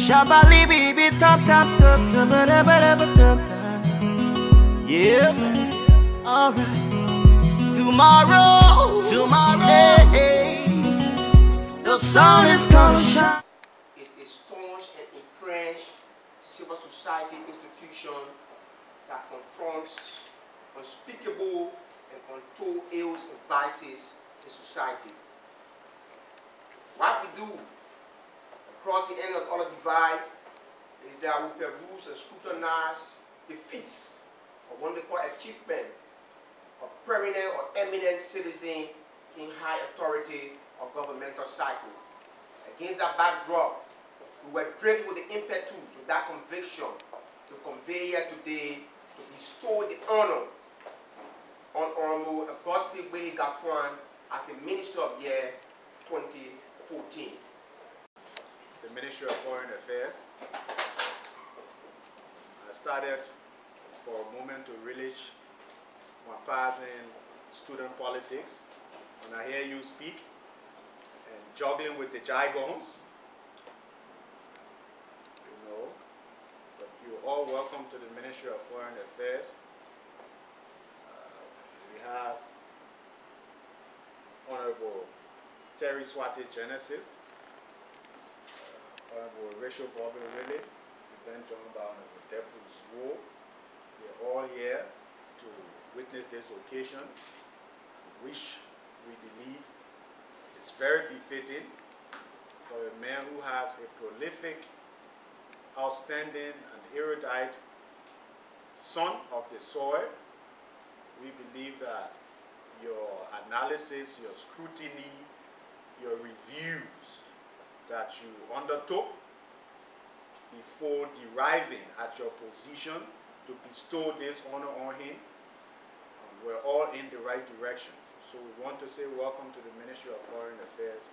Shabali baby top top top top top. Yeah. Alright. Tomorrow, hey, the sun is gonna shine. It's a staunch and entrenched civil society institution that confronts unspeakable and untold ills and vices in society. What we do across the end of all the divide is that we peruse and scrutinize the feats of what they call achievement of prominent or eminent citizen in high authority or governmental cycle. Against that backdrop, we were driven with the impetus, with that conviction, to convey here today, to bestow the honor on Honorable Augustine Ngafuan as the Minister of Year 2014. The Ministry of Foreign Affairs. I started for a moment to relish my past in student politics. When I hear you speak and juggling with the jargons, you know, but you're all welcome to the Ministry of Foreign Affairs. We have Honorable Terry Swati Genesis, Honorable Rachel Bobby Willie, then joined by Honorable Deborah Zwo. We're all here to witness this occasion, which we believe is very befitting for a man who has a prolific, outstanding, and erudite son of the soil. We believe that your analysis, your scrutiny, your reviews that you undertook before deriving at your position to bestow this honor on him, we're all in the right direction. So we want to say welcome to the Ministry of Foreign Affairs.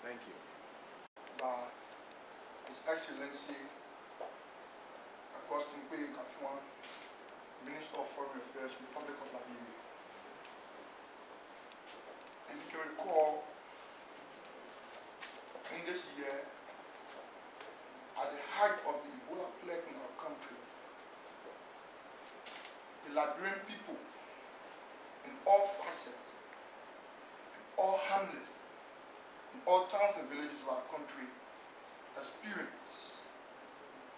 Thank you. By His Excellency Augustine Kpehe Ngafuan, Minister of Foreign Affairs, Republic of Liberia. If you can recall, in this year, at the height of the Ebola plague in our country, the Liberian people in all facets, in all hamlets, in all towns and villages of our country experienced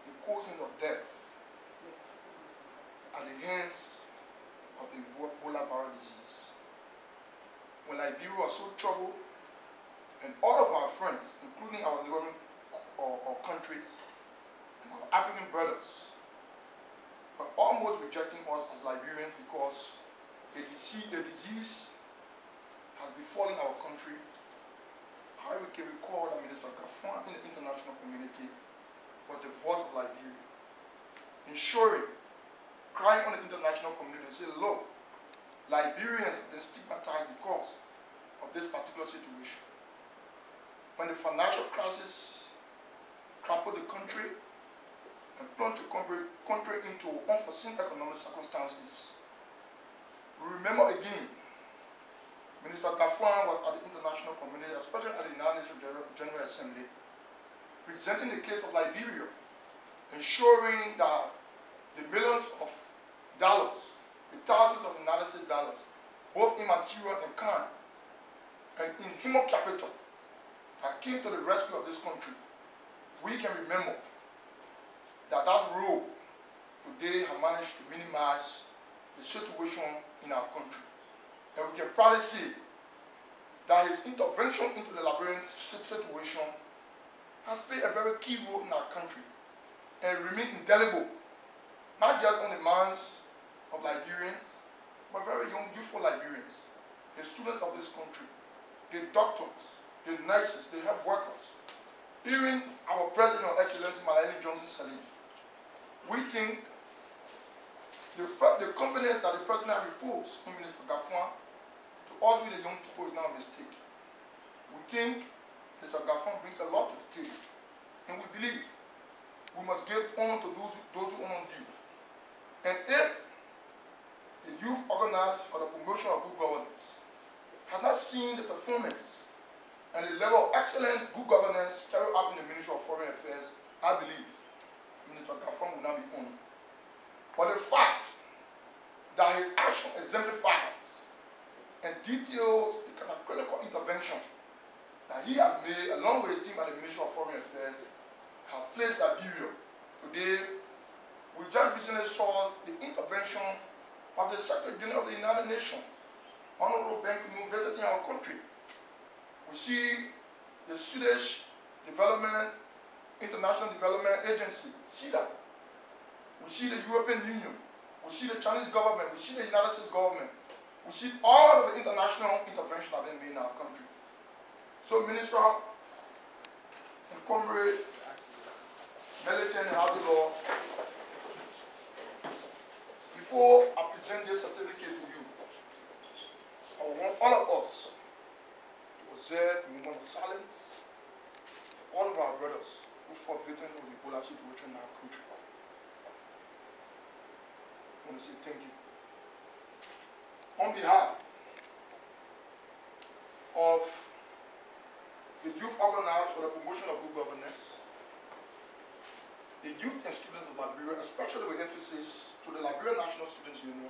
the causing of death at the hands of the Ebola viral disease. When Liberia was so troubled, and all of our friends, including our neighboring countries and our African brothers, were almost rejecting us as Liberians because the disease has befallen our country. How we can recall that Minister Ngafuan in the international community was the voice of Liberia, ensuring, crying on the international community and saying, look, Liberians have been stigmatized because of this particular situation. When the financial crisis crippled the country and plunged the country into unforeseen economic circumstances, we remember again, Minister Ngafuan was at the international community, especially at the United Nations General Assembly, presenting the case of Liberia, ensuring that the millions of dollars, the thousands of United States dollars, both in material and kind, and in human capital, that came to the rescue of this country, we can remember that that role today has managed to minimize the situation in our country. And we can proudly say that his intervention into the Liberian situation has played a very key role in our country and remain indelible, not just on the minds of Liberians, but very young, youthful Liberians, the students of this country, the doctors, the nurses, the health workers, even our President of Excellency Malayali Johnson Salim. We think the confidence that the President reposed in Minister Ngafuan to us with the young people is now a mistake. We think Mr. Ngafuan brings a lot to the table, and we believe we must give honor to those who honor due. And if the youth organized for the promotion of good governance had not seen the performance and the level of excellent good governance carried out in the Ministry of Foreign Affairs, I believe Minister Ngafuan will not be honored. But the fact that his action exemplifies and details the kind of critical intervention that he has made along with his team at the Ministry of Foreign Affairs have placed Liberia. Today, we just recently saw the intervention of the Secretary General of the United Nations, Honorable Ban Ki-moon, visiting our country. We see the Swedish International Development Agency, SIDA. We see the European Union. We see the Chinese government. We see the United States government. We see all of the international intervention that have been made in our country. So, Minister and Comrade Militant and Abdullah, before I present this certificate to you, I want all of us to observe a moment of silence for all of our brothers who fought victim of the Ebola situation in our country. I want to say thank you. On behalf of the youth organized for the promotion of good governance, the youth and students of Liberia, especially with emphasis to the Liberian National Students Union,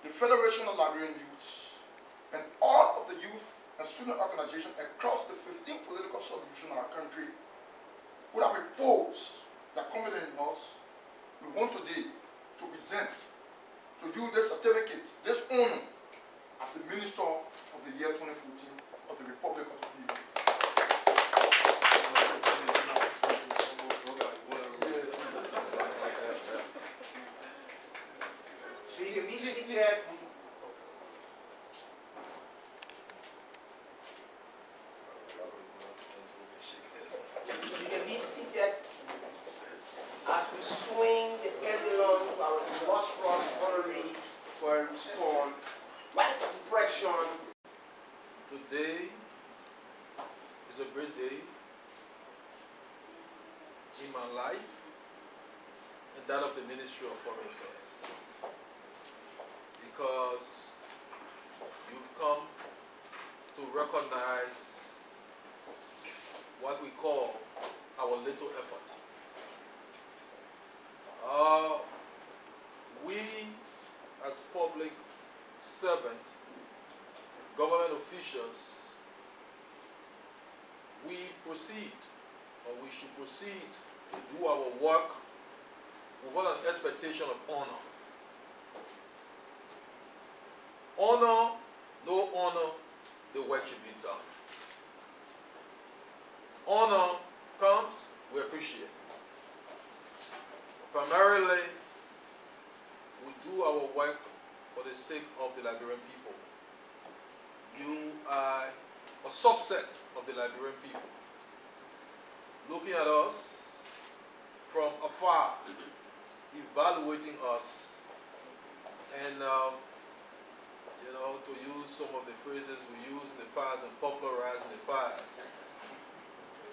the Federation of Liberian Youths, and all of the youth and student organizations across the 15 political subdivisions in our country would have reposed their confidence in us. We want today to present to you this certificate, this honor, as the Minister of the year 2014 of the Republic of Liberia. So you can be seated. You can be seated as we swing the pendulum to our illustrious honorary for a response. What is his impression? Today is a great day in my life and that of the Ministry of Foreign Affairs, because you've come to recognize what we call our little effort. We as public servants, government officials, we proceed, or we should proceed to do our work without an expectation of honor. Honor, no honor, the work should be done. Honor comes, we appreciate. Primarily, we do our work for the sake of the Liberian people. You are a subset of the Liberian people. Looking at us from afar, evaluating us, and you know, to use some of the phrases we used in the past and popularized in the past.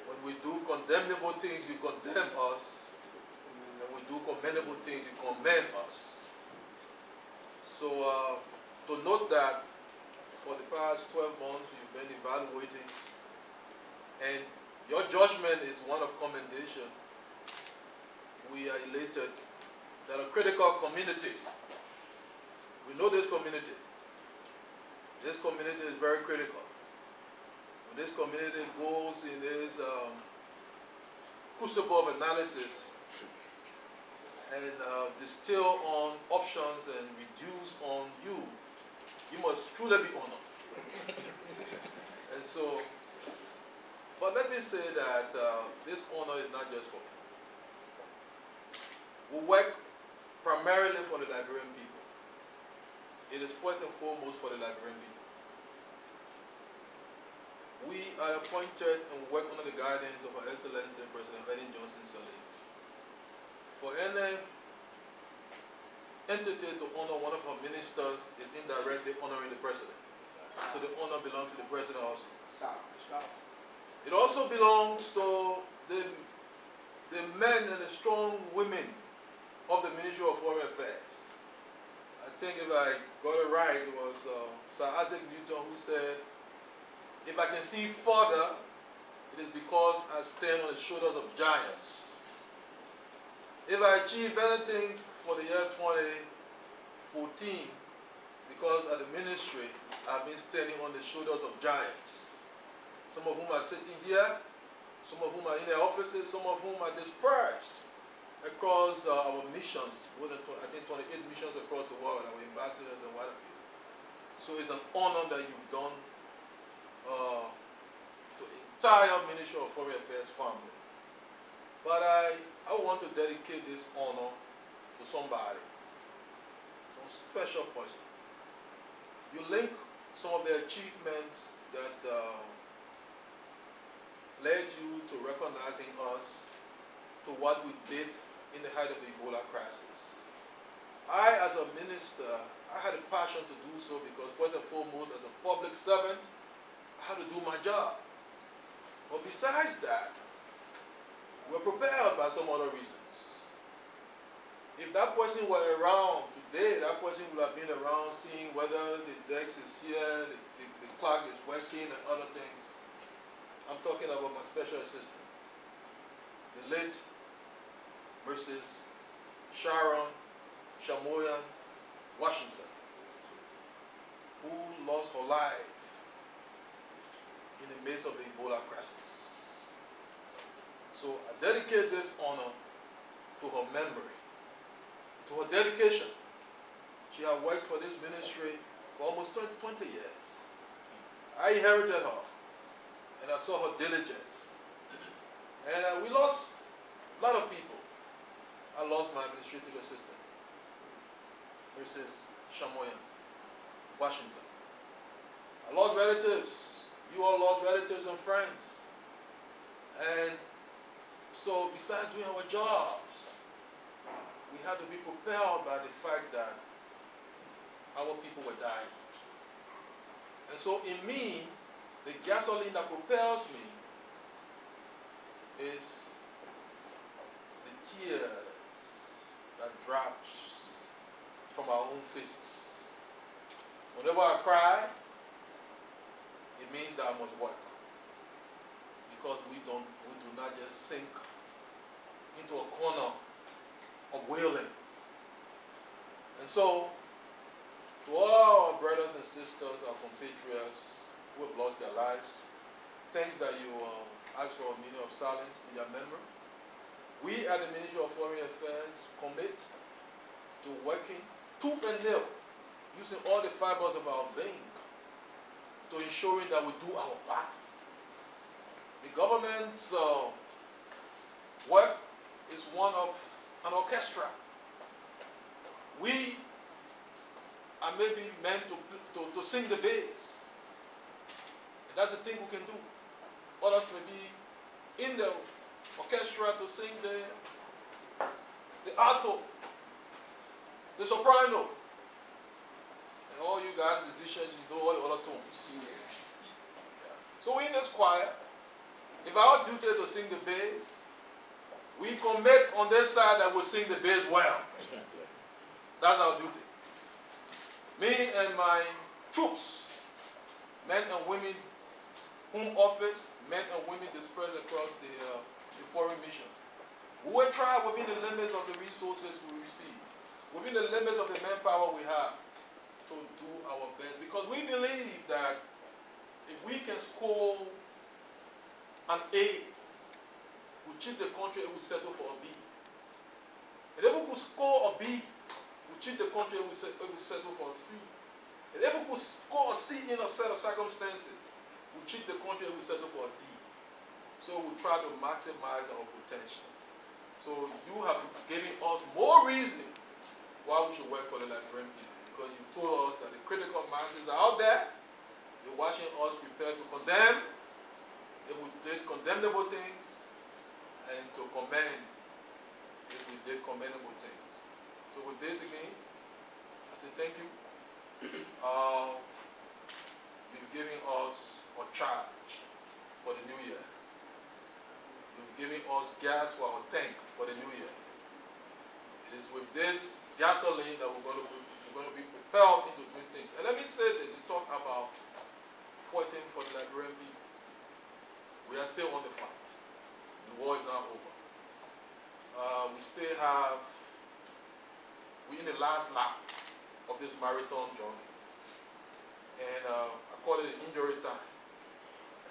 When we do condemnable things, you condemn us. And we do commendable things, you commend us. So to note that for the past 12 months you've been evaluating, and your judgment is one of commendation, we are elated that a critical community, we know this community is very critical. When this community goes in this crucible of analysis and distill on options and reduce on you, you must truly be honored. And so, but let me say that this honor is not just for me. We work primarily for the Liberian people. It is first and foremost for the Liberian people. We are appointed and work under the guidance of Her Excellency President Johnson Sirleaf. For any entity to honor one of her ministers is indirectly honoring the president. So the honor belongs to the president also. It also belongs to the men and the strong women of the Ministry of Foreign Affairs. I think if I got it right, it was Sir Isaac Newton who said, if I can see further, it is because I stand on the shoulders of giants. If I achieve anything for the year 2014, because at the ministry, I've been standing on the shoulders of giants. Some of whom are sitting here, some of whom are in their offices, some of whom are dispersed across our missions, more than I think 28 missions across the world, our ambassadors and what have you. So it's an honor that you've done to the entire Ministry of Foreign Affairs family. But I want to dedicate this honor to somebody, some special person. You link some of the achievements that led you to recognizing us to what we did in the height of the Ebola crisis. I, as a minister, I had a passion to do so because first and foremost, as a public servant, I had to do my job. But besides that, we're prepared by some other reasons. If that person were around today, that person would have been around seeing whether the desk is here, the clock is working, and other things. I'm talking about my special assistant, the late Mrs. Sharon Shamoyan Washington, who lost her life in the midst of the Ebola crisis. So I dedicate this honor to her memory, to her dedication. She had worked for this ministry for almost 20 years. I inherited her, and I saw her diligence. And we lost a lot of people. I lost my administrative assistant, Mrs. Shamoyan Washington. I lost relatives. You all lost relatives and friends. And so besides doing our jobs, we had to be propelled by the fact that our people were dying. And so in me, the gasoline that propels me is the tears that drops from our own faces. Whenever I cry, it means that I must work. Because we do not just sink into a corner of wailing. And so, to all our brothers and sisters, our compatriots who have lost their lives, thanks that you asked for a minute of silence in their memory. We at the Ministry of Foreign Affairs commit to working tooth and nail, using all the fibers of our being to ensuring that we do our part. The government's work is one of an orchestra. We are maybe meant to sing the bass. And that's the thing we can do. Others may be in the orchestra to sing the alto, the soprano. And all you guys musicians, you know all the other tones. Yeah. So in this choir, if our duty is to sing the bass, we commit on this side that we'll sing the bass well. That's our duty. Me and my troops, men and women, home office, men and women dispersed across the foreign missions. We will try within the limits of the resources we receive, within the limits of the manpower we have, to do our best. Because we believe that if we can score an A, we cheat the country and we settle for a B. And if we could score a B, we cheat the country and we settle for a C. And if we could score a C in a set of circumstances, we cheat the country and we settle for a D. So we try to maximize our potential. So you have given us more reason why we should work for the Liberian people. Because you told us that the critical masses are out there. They're watching us prepare to condemn. If we did condemnable things, and to commend if we did commendable things. So with this again, I say thank you. You've given us a charge for the new year. You've given us gas for our tank for the new year. It is with this gasoline that we're going to be propelled into these things. And let me say this, you talk about fighting for the Liberian people. are still on the fight. The war is not over. We still have, we're in the last lap of this marathon journey. And I call it injury time.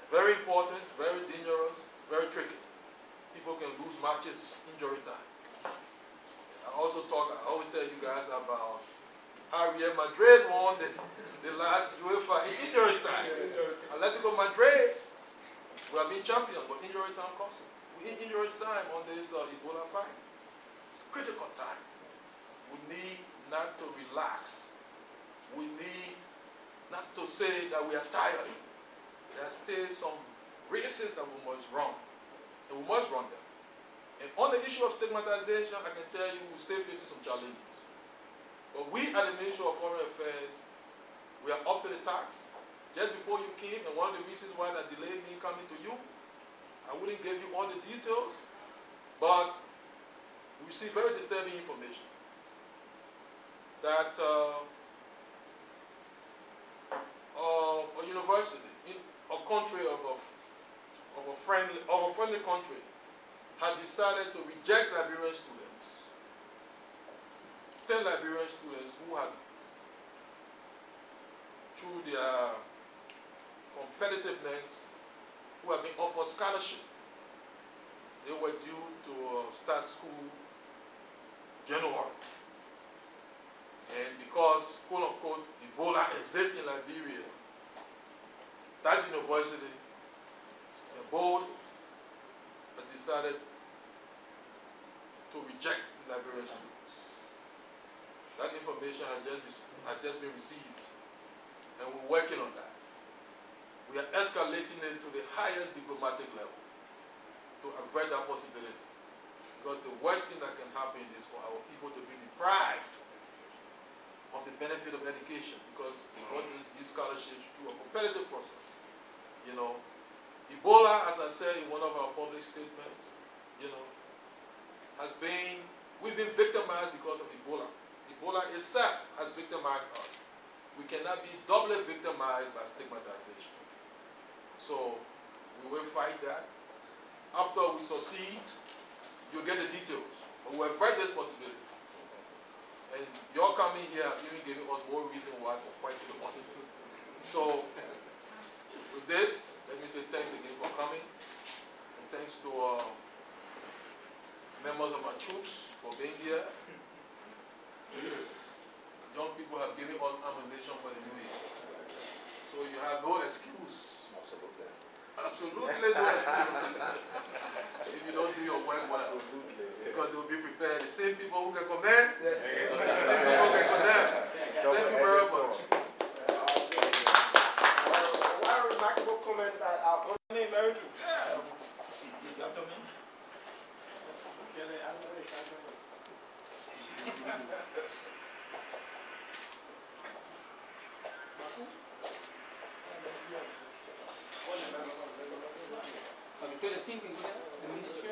Very important, very dangerous, very tricky. People can lose matches, injury time. I always tell you guys about how Real Madrid won the last UEFA in injury time. Atletico Madrid would have been champions, but injury time cost them. We're in injury time on this Ebola fight. It's critical time. We need not to relax. We need not to say that we are tired. There are still some races that we must run. And we must run them. And on the issue of stigmatization, I can tell you we're still facing some challenges. But we at the Ministry of Foreign Affairs, we are up to the task. Just before you came, and one of the reasons why that delayed me coming to you, I wouldn't give you all the details, but we received very disturbing information that a university in a country of a friendly country had decided to reject Liberian students. 10 Liberian students who had, through their competitiveness, who had been offered scholarship. They were due to start school January. And because, quote unquote, Ebola exists in Liberia, that university, the board, has decided to reject Liberian students. That information has just been received, and we're working on that. We are escalating it to the highest diplomatic level to avert that possibility. Because the worst thing that can happen is for our people to be deprived of the benefit of education, because they got these scholarships through a competitive process. You know, Ebola, as I said in one of our public statements, you know, we've been victimized because of Ebola. Ebola itself has victimized us. We cannot be doubly victimized by stigmatization. So we will fight that. After we succeed, you'll get the details. But we'll avert this possibility. And your coming here has even given us more reason why to fight to the bottom. So with this, let me say thanks again for coming. And thanks to members of our troops for being here. These young people have given us ammunition for the new year. So you have no excuse. Absolutely. Absolutely no excuse. If you don't do your work well. Because you'll be prepared. The same people who can commend, the same people who can condemn. Thank you very much. One remarkable comment that our only very true. So the team can get the ministry.